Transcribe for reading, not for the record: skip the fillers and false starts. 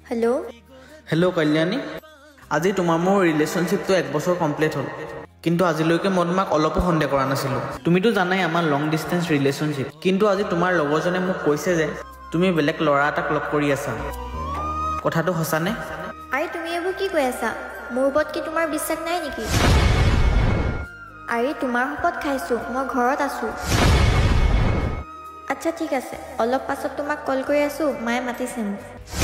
hello hello Kalyani আজি তোমাৰ মোৰ ৰিলেশনশিপটো 1 বছৰ কমপ্লিট হ'ল কিন্তু আজিলৈকে মই তোমাক অলপো সন্দেহ কৰা নাছিলো তুমিতো জানাই আমাৰ লং ডিসটেন্স ৰিলেশনশিপ কিন্তু আজি তোমাৰ লগৰজনে মোক কৈছে যে তুমি বেলেগ লৰা এটাক লগ কৰি আছা কথাটো হসানে আই তুমি এবোৰ কি কৈ আছা মোৰ ওপৰত কি তোমাৰ বিশ্বাস নাই নেকি আই তোমাৰ ওপৰত খাইছো মই ঘৰত আছো আচ্ছা ঠিক আছে অলপ পাছত তোমাক কল কৰি আছো মায়ে মাতিছে মোক